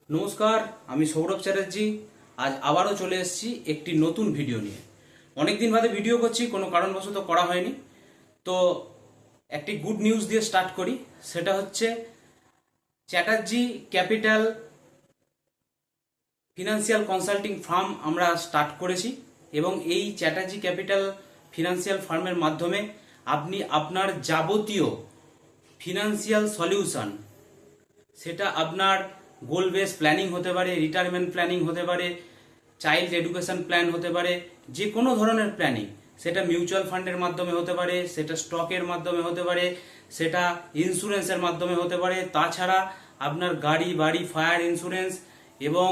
নমস্কার, আমি সৌরভ চ্যাটার্জি। আজ আবারও চলে এসেছি একটি নতুন ভিডিও নিয়ে। অনেকদিন বাদে ভিডিও করছি, কোনো কারণবশত করা হয়নি। তো একটি গুড নিউজ দিয়ে স্টার্ট করি। সেটা হচ্ছে Chatterjee capital financial consulting farm আমরা স্টার্ট করেছি এবং এই চ্যাটার্জি ক্যাপিটাল ফিনান্সিয়াল ফার্মের মাধ্যমে আপনি আপনার যাবতীয় ফিনান্সিয়াল সলিউশন, সেটা আপনার গোল বেস প্ল্যানিং হতে পারে, রিটায়ারমেন্ট প্ল্যানিং হতে পারে, চাইল্ড এডুকেশন প্ল্যান হতে পারে, যে কোনো ধরনের প্ল্যানিং, সেটা মিউচুয়াল ফান্ডের মাধ্যমে হতে পারে, সেটা স্টকের মাধ্যমে হতে পারে, সেটা ইন্স্যুরেন্সের মাধ্যমে হতে পারে, তাছাড়া আপনার গাড়ি বাড়ি ফায়ার ইন্স্যুরেন্স এবং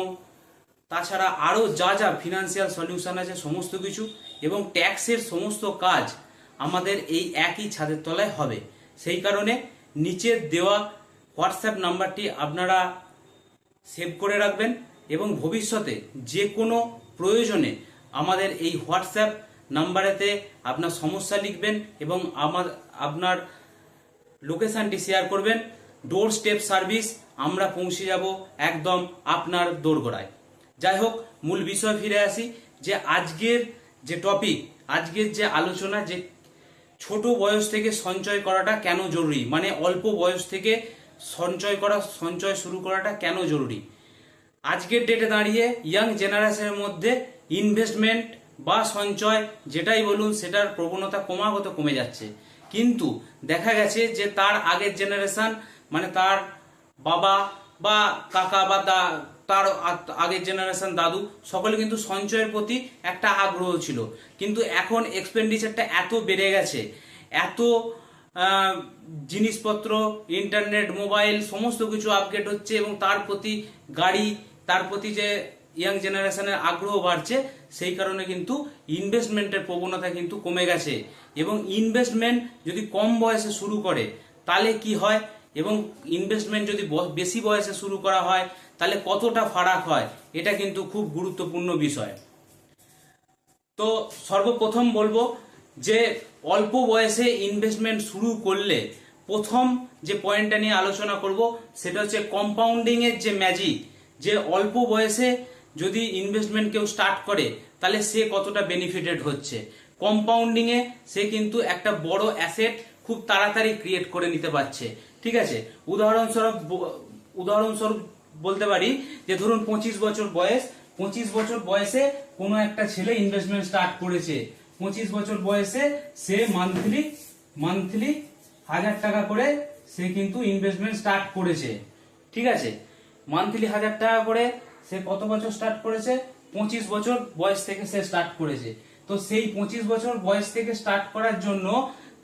তাছাড়া আরও যা যা ফিনান্সিয়াল সলিউশন আছে সমস্ত কিছু, এবং ট্যাক্সের সমস্ত কাজ আমাদের এই একই ছাদের তলায় হবে। সেই কারণে নিচের দেওয়া হোয়াটসঅ্যাপ নাম্বারটি আপনারা সেভ করে রাখবেন এবং ভবিষ্যতে যে কোনো প্রয়োজনে আমাদের এই হোয়াটসঅ্যাপ নাম্বারেতে আপনার সমস্যা লিখবেন এবং আপনার লোকেশনটি শেয়ার করবেন। ডোর স্টেপ সার্ভিস আমরা পৌঁছে যাব একদম আপনার দোরগোড়ায়। যাই হোক, মূল বিষয় ফিরে আসি, যে আজকের যে টপিক, আজকের যে আলোচনা, যে ছোট বয়স থেকে সঞ্চয় করাটা কেন জরুরি, মানে অল্প বয়স থেকে সঞ্চয় শুরু করাটা কেন জরুরি। আজকের ডেটে দাঁড়িয়ে ইয়াং জেনারেশনের মধ্যে ইনভেস্টমেন্ট বা সঞ্চয় যেটাই বলুন, সেটার প্রবণতা ক্রমাগত কমে যাচ্ছে। কিন্তু দেখা গেছে যে তার আগের জেনারেশন, মানে তার বাবা বা কাকা বা তার আগের জেনারেশন দাদু, সকলে কিন্তু সঞ্চয়ের প্রতি একটা আগ্রহ ছিল। কিন্তু এখন এক্সপেন্ডিচারটা এত বেড়ে গেছে, এত জিনিসপত্র, ইন্টারনেট, মোবাইল সমস্ত কিছু আপগ্রেড হচ্ছে এবং তার প্রতি গাড়ি, তার প্রতি যে ইয়াং জেনারেশনের আগ্রহ বাড়ছে, সেই কারণে কিন্তু ইনভেস্টমেন্টের প্রবণতা কিন্তু কমে গেছে। এবং ইনভেস্টমেন্ট যদি কম বয়সে শুরু করে তাহলে কি হয়, এবং ইনভেস্টমেন্ট যদি বেশি বয়সে শুরু করা হয় তাহলে কতটা ফারাক হয়, এটা কিন্তু খুব গুরুত্বপূর্ণ বিষয়। তো সর্বপ্রথম বলবো যে অল্প বয়সে ইনভেস্টমেন্ট শুরু করলে প্রথম যে পয়েন্টটা নিয়ে আলোচনা করব সেটা হচ্ছে কম্পাউন্ডিং এর যে ম্যাজিক, যে অল্প বয়সে যদি ইনভেস্টমেন্ট কেউ স্টার্ট করে তাহলে সে কতটা বেনিফিটেড হচ্ছে। কম্পাউন্ডিং এ সে কিন্তু একটা বড় অ্যাসেট খুব তাড়াতাড়ি ক্রিয়েট করে নিতে পারছে। ঠিক আছে, উদাহরণস্বরূপ বলতে পারি যে ধরুন 25 বছর বয়সে কোনো একটা ছেলে ইনভেস্টমেন্ট স্টার্ট করেছে। 25 বছর বয়সে সে মান্থলি 1000 টাকা করে সে কিন্তু ইনভেস্টমেন্ট স্টার্ট করেছে। ঠিক আছে, মান্থলি 1000 টাকা করে সে কত বছর স্টার্ট করেছে? 25 বছর বয়স থেকে সে স্টার্ট করেছে। তো সেই 25 বছর বয়স থেকে স্টার্ট করার জন্য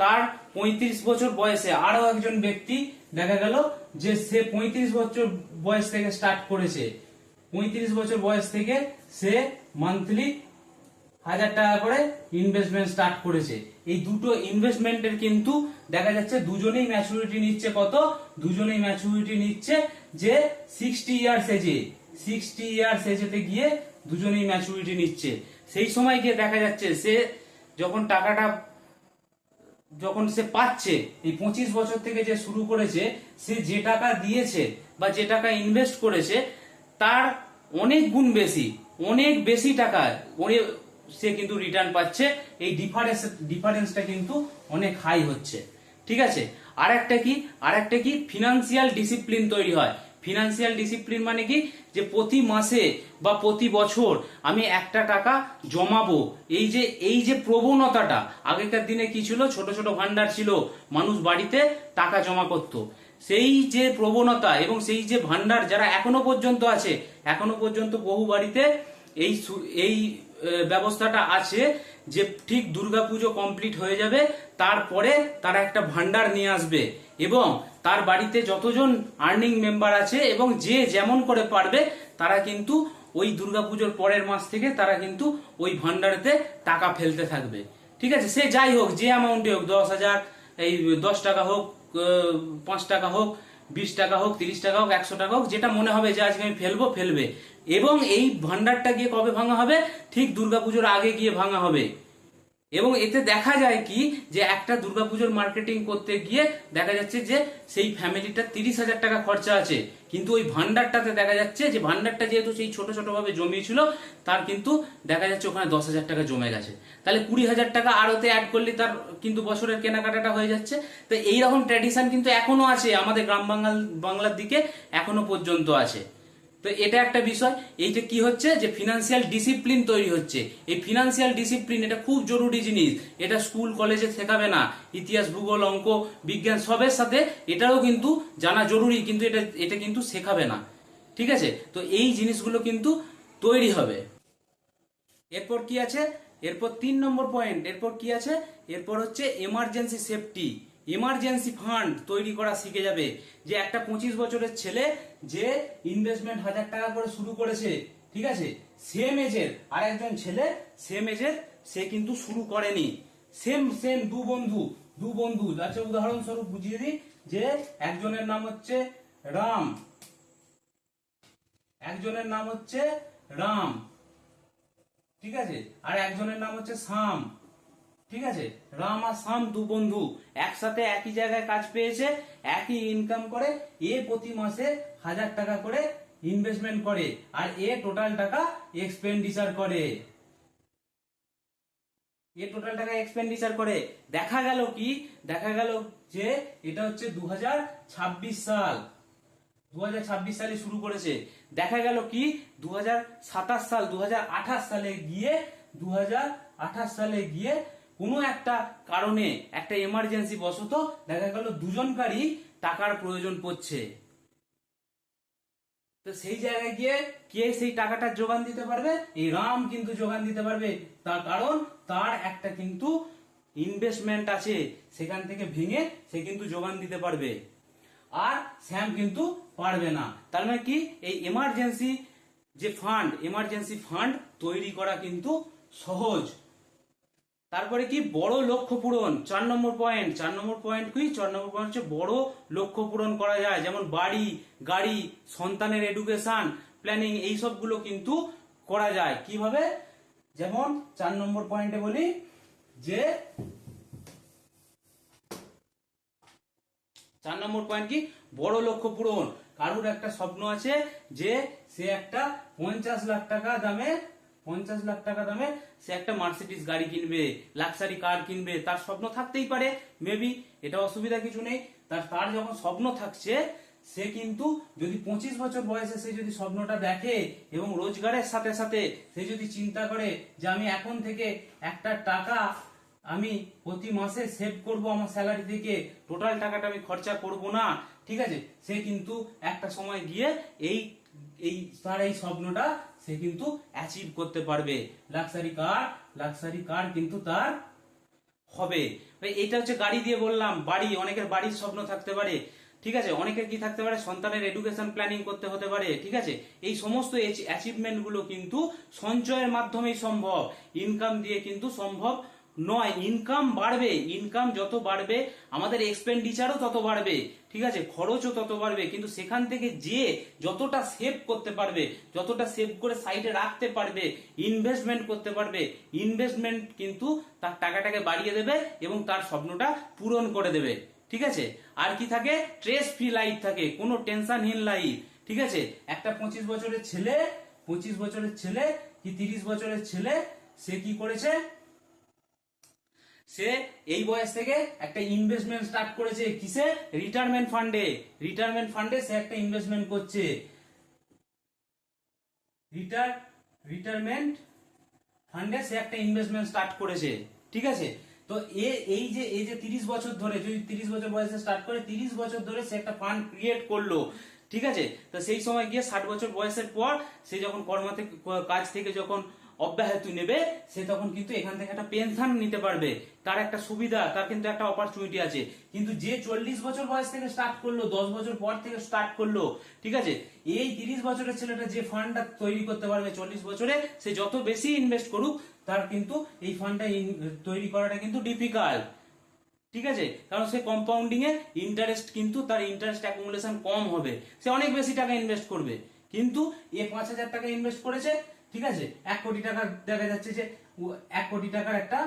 তার 35 বছর বয়সে আরো একজন ব্যক্তি দেখা গেল যে সে 35 বছর বয়স থেকে স্টার্ট করেছে। 35 বছর বয়স থেকে সে মান্থলি 1000 টাকা করে ইনভেস্টমেন্ট স্টার্ট করেছে। এই দুটো ইনভেস্টমেন্টের কিন্তু দেখা যাচ্ছে দুজনেই ম্যাচুরিটি নিচ্ছে কত? দুজনেই ম্যাচুরিটি নিচ্ছে যে 60 ইয়ার্স এজে। 60 ইয়ার্স এজেতে গিয়ে দুজনেই ম্যাচুরিটি নিচ্ছে। সেই সময় গিয়ে দেখা যাচ্ছে সে যখন টাকাটা সে পাচ্ছে, এই 25 বছর থেকে যে শুরু করেছে, সে যে টাকা দিয়েছে বা যে টাকা ইনভেস্ট করেছে তার অনেক বেশি টাকা সে কিন্তু রিটার্ন পাচ্ছে। এই ডিফারেন্সটা কিন্তু অনেক হাই হচ্ছে। ঠিক আছে, আরেকটা কি ফিনান্সিয়াল ডিসিপ্লিন তৈরি হয়। ফিনান্সিয়াল ডিসিপ্লিন মানে কি, যে প্রতি মাসে বা প্রতি বছর আমি একটা টাকা জমাবো। এই যে প্রবণতাটা, আগেকার দিনে কি ছিল, ছোট ছোট ভান্ডার ছিল, মানুষ বাড়িতে টাকা জমা করত। সেই যে প্রবণতা এবং সেই যে ভান্ডার যারা এখনো পর্যন্ত আছে, এখনো পর্যন্ত বহু বাড়িতে এই ব্যবস্থাটা আছে যে ঠিক দুর্গাপুজো কমপ্লিট হয়ে যাবে তারপরে তারা একটা ভান্ডার নিয়ে আসবে এবং তার বাড়িতে যতজন আর্নিং মেম্বার আছে এবং যে যেমন করে পারবে তারা কিন্তু ওই দুর্গাপুজোর পরের মাস থেকে তারা কিন্তু ওই ভান্ডারেতে টাকা ফেলতে থাকবে। ঠিক আছে, সে যাই হোক, যে অ্যামাউন্টে হোক, 10,000, এই 10 টাকা হোক, 5 টাকা হোক, 20 টাকা হোক, 30 টাকা হোক, 100 টাকা হোক, যেটা মনে হবে যে আজকে আমি ফেলবে। এবং এই ভান্ডারটা গিয়ে কবে ভাঙা হবে? ঠিক দুর্গাপুজোর আগে গিয়ে ভাঙা হবে। এবং এতে দেখা যায় কি যে একটা দুর্গাপুজোর মার্কেটিং করতে গিয়ে দেখা যাচ্ছে যে সেই ফ্যামিলিটা 30,000 টাকা খরচা আছে, কিন্তু ওই ভান্ডারটাতে দেখা যাচ্ছে যে ভান্ডারটা যেহেতু সেই ছোট ছোট ভাবে জমিয়েছিল, তার কিন্তু দেখা যাচ্ছে ওখানে 10,000 টাকা জমে গেছে। তাহলে 20,000 টাকা আরোতে অ্যাড করলে তার কিন্তু বছরের কেনাকাটাটা হয়ে যাচ্ছে। তো এইরকম ট্র্যাডিশন কিন্তু এখনো আছে আমাদের গ্রাম বাংলার দিকে, এখনো পর্যন্ত আছে। তো এটা একটা বিষয়। এই যে কি হচ্ছে যে ফিনান্সিয়াল ডিসিপ্লিন তৈরি হচ্ছে, এই ফিনান্সিয়াল ডিসিপ্লিন এটা খুব জরুরি জিনিস। এটা স্কুল কলেজে শেখাবে না, ইতিহাস ভূগোল অঙ্ক বিজ্ঞান সবের সাথে এটাও কিন্তু জানা জরুরি, কিন্তু এটা এটা কিন্তু শেখাবে না। ঠিক আছে, তো এই জিনিসগুলো কিন্তু তৈরি হবে। এরপর কি আছে, এরপর 3 নম্বর পয়েন্ট, এরপর কি আছে, এরপর হচ্ছে এমার্জেন্সি সেফটি। এমার্জেন্সি ফান্ড তৈরি করা শিখে যাবে। যে একটা 25 বছরের ছেলে যে ইনভেস্টমেন্ট 1,000 টাকা করে শুরু করেছে, ঠিক আছে, সেম এজের আর একজন ছেলে সেম এজের সে কিন্তু শুরু করেনি। সেম সেম দু বন্ধু আচ্ছা উদাহরণস্বরূপ বুঝিয়ে দিই, যে একজনের নাম হচ্ছে রাম, একজনের নাম হচ্ছে রাম, ঠিক আছে, আর একজনের নাম হচ্ছে শ্যাম। ঠিক আছে, রাম আর শ্যাম দু বন্ধু একসাথে একই জায়গায় কাজ পেয়েছে, একই ইনকাম করে। এ প্রতি মাসে 1,000 টাকা করে ইনভেস্টমেন্ট করে, আর এ টোটাল টাকা এক্সপেন্ডিচার করে। এ টোটাল টাকা এক্সপেন্ডিচার করে। দেখা গেল কি, দেখা গেল যে এটা হচ্ছে 2026 সাল, 2026 সালে শুরু করেছে। দেখা গেল কি 2027 সাল 2028 সালে গিয়ে 2028 সালে গিয়ে কোনো একটা কারণে একটা এমার্জেন্সি বশত দেখা গেল দুজনকারই টাকার প্রয়োজন পড়ছে। তো সেই জায়গায় গিয়ে কে সেই টাকাটা যোগান দিতে পারবে? এই রাম কিন্তু যোগান দিতে পারবে। তার কারণ তার একটা কিন্তু ইনভেস্টমেন্ট আছে, সেখান থেকে ভেঙে সে কিন্তু যোগান দিতে পারবে। আর শ্যাম কিন্তু পারবে না। তার মানে কি এই এমার্জেন্সি যে ফান্ড, এমার্জেন্সি ফান্ড তৈরি করা কিন্তু সহজ। তারপরে কি বড় লক্ষ্য পূরণ, 4 নম্বর পয়েন্ট। 4 নম্বর পয়েন্ট কি, 4 নম্বর পয়েন্ট হচ্ছে বড় লক্ষ্য পূরণ করা যায়, যেমন বাড়ি গাড়ি, সন্তানের এডুকেশন প্ল্যানিং, এই সবগুলো কিন্তু করা যায়। কিভাবে? যেমন 4 নম্বর পয়েন্টে বলি যে 4 নম্বর পয়েন্ট কি, বড় লক্ষ্য পূরণ। কারুর একটা স্বপ্ন আছে যে সে একটা 50 লাখ টাকা দামে, 50 লাখ টাকা দামে সে একটা মার্সিডিজ গাড়ি কিনবে, লাক্সারি কার কিনবে। তার স্বপ্ন থাকতেই পারে, মেবি, এটা অসুবিধা কিছু নেই। তার তার যখন স্বপ্ন থাকছে, সে কিন্তু যদি 25 বছর বয়সে সে যদি স্বপ্নটা দেখে এবং রোজগারের সাথে সাথে সে যদি চিন্তা করে যে আমি এখন থেকে একটা টাকা আমি প্রতি মাসে সেভ করব আমার স্যালারি থেকে, টোটাল টাকাটা আমি খরচা করব না, ঠিক আছে, সে কিন্তু একটা সময় গিয়ে এই এই তার এই স্বপ্নটা সে কিন্তু অ্যাচিভ করতে পারবে। লাক্সারি কার কিন্তু তার হবে। এটা হচ্ছে গাড়ি দিয়ে বললাম। বাড়ি, অনেকের বাড়ির স্বপ্ন থাকতে পারে, ঠিক আছে, অনেকের কি থাকতে পারে, সন্তানের এডুকেশন প্ল্যানিং করতে হতে পারে, ঠিক আছে। এই সমস্ত অ্যাচিভমেন্ট গুলো কিন্তু সঞ্চয়ের মাধ্যমেই সম্ভব, ইনকাম দিয়ে কিন্তু সম্ভব নয়। ইনকাম বাড়বে, ইনকাম যত বাড়বে আমাদের এক্সপেন্ডিচারও তত বাড়বে, ঠিক আছে, খরচও তত বাড়বে, কিন্তু সেখান থেকে যে যতটা সেভ করতে পারবে, যতটা সেভ করে সাইডে রাখতে পারবে, ইনভেস্টমেন্ট করতে পারবে, ইনভেস্টমেন্ট কিন্তু তার টাকাটাকে বাড়িয়ে দেবে এবং তার স্বপ্নটা পূরণ করে দেবে, ঠিক আছে। আর কি থাকে? স্ট্রেস ফ্রি লাইফ থাকে, কোনো টেনশনহীন লাইফ, ঠিক আছে। একটা 25 বছরের ছেলে, 25 বছরের ছেলে কি 30 বছরের ছেলে, সে কি করেছে, সে এই বয়স থেকে একটা ইনভেস্টমেন্ট স্টার্ট করেছে। কিসে? রিটায়ারমেন্ট ফান্ডে। রিটায়ারমেন্ট ফান্ডে সে একটা ইনভেস্টমেন্ট করছে। রিটায়ারমেন্ট ফান্ডে সে একটা ইনভেস্টমেন্ট স্টার্ট করেছে, ঠিক আছে। তো এই যে 30 বছর ধরে, যদি 30 বছর বয়সে স্টার্ট করে, 30 বছর ধরে সে একটা ফান্ড ক্রিয়েট করলো, ঠিক আছে। তো সেই সময় গিয়ে 60 বছর বয়সের পর সে যখন কাজ থেকে যখন অব্যাহতি নেবে, সে তখন কিন্তু এখান থেকে একটা পেনশন নিতে পারবে। তার একটা সুবিধা, তার কিন্তু একটা অপরচুনিটি আছে। কিন্তু যে 40 বছর বয়স থেকে স্টার্ট করলো, 10 বছর পর থেকে স্টার্ট করলো, ঠিক আছে, এই 30 বছরের ছেলেটা যে ফান্ডটা তৈরি করতে পারবে 40 বছরে, সে যত বেশি ইনভেস্ট করুক, তার কিন্তু এই ফান্ডটা তৈরি করাটা কিন্তু ডিফিকাল্ট, ঠিক আছে। কারণ সে কম্পাউন্ডিং এ ইন্টারেস্ট, কিন্তু তার ইন্টারেস্ট অ্যাকুমুলেশন কম হবে, সে অনেক বেশি টাকা ইনভেস্ট করবে। কিন্তু এ 5,000 টাকা ইনভেস্ট করেছে, ঠিক আছে, 1 কোটি টাকা, দেখা যাচ্ছে যে 1 কোটি টাকার একটা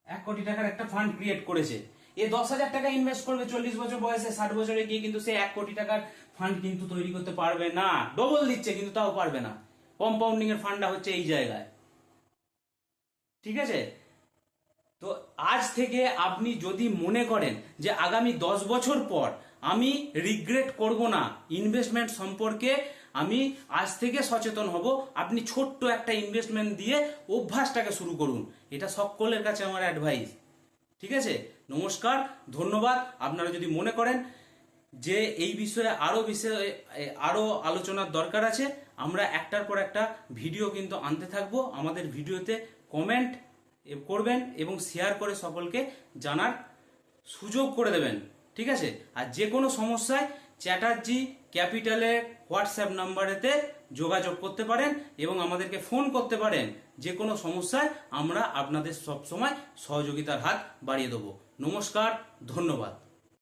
1 কোটি টাকার একটা ফান্ড ক্রিয়েট করেছে। এ 10,000 টাকা ইনভেস্ট করবে 40 বছর বয়সে, 60 বছরে গিয়ে কিন্তু সে 1 কোটি টাকার ফান্ড কিন্তু তৈরি করতে পারবে না। ডবল দিচ্ছে কিন্তু তাও পারবে না। কম্পাউন্ডিং এর ফান্ডটা হচ্ছে এই জায়গায়, ঠিক আছে? তো আজ থেকে আপনি যদি মনে করেন যে আগামী 10 বছর পর আমি রিগ্রেট করব না ইনভেস্টমেন্ট সম্পর্কে, আমি আজ থেকে সচেতন হব, আপনি ছোট্ট একটা ইনভেস্টমেন্ট দিয়ে অভ্যাসটাকে শুরু করুন। এটা সকলের কাছে আমার অ্যাডভাইস, ঠিক আছে? নমস্কার, ধন্যবাদ। আপনারা যদি মনে করেন যে এই বিষয়ে আরো আলোচনার দরকার আছে, আমরা একটার পর একটা ভিডিও কিন্তু আনতে থাকবো। আমাদের ভিডিওতে কমেন্ট করবেন এবং শেয়ার করে সকলকে জানার সুযোগ করে দেবেন, ঠিক আছে? আর যে কোনো সমস্যায় চ্যাটার্জি ক্যাপিটালের হোয়াটসঅ্যাপ নাম্বারেতে যোগাযোগ করতে পারেন এবং আমাদেরকে ফোন করতে পারেন। যে কোনো সমস্যায় আমরা আপনাদের সবসময় সহযোগিতার হাত বাড়িয়ে দেবো। নমস্কার, ধন্যবাদ।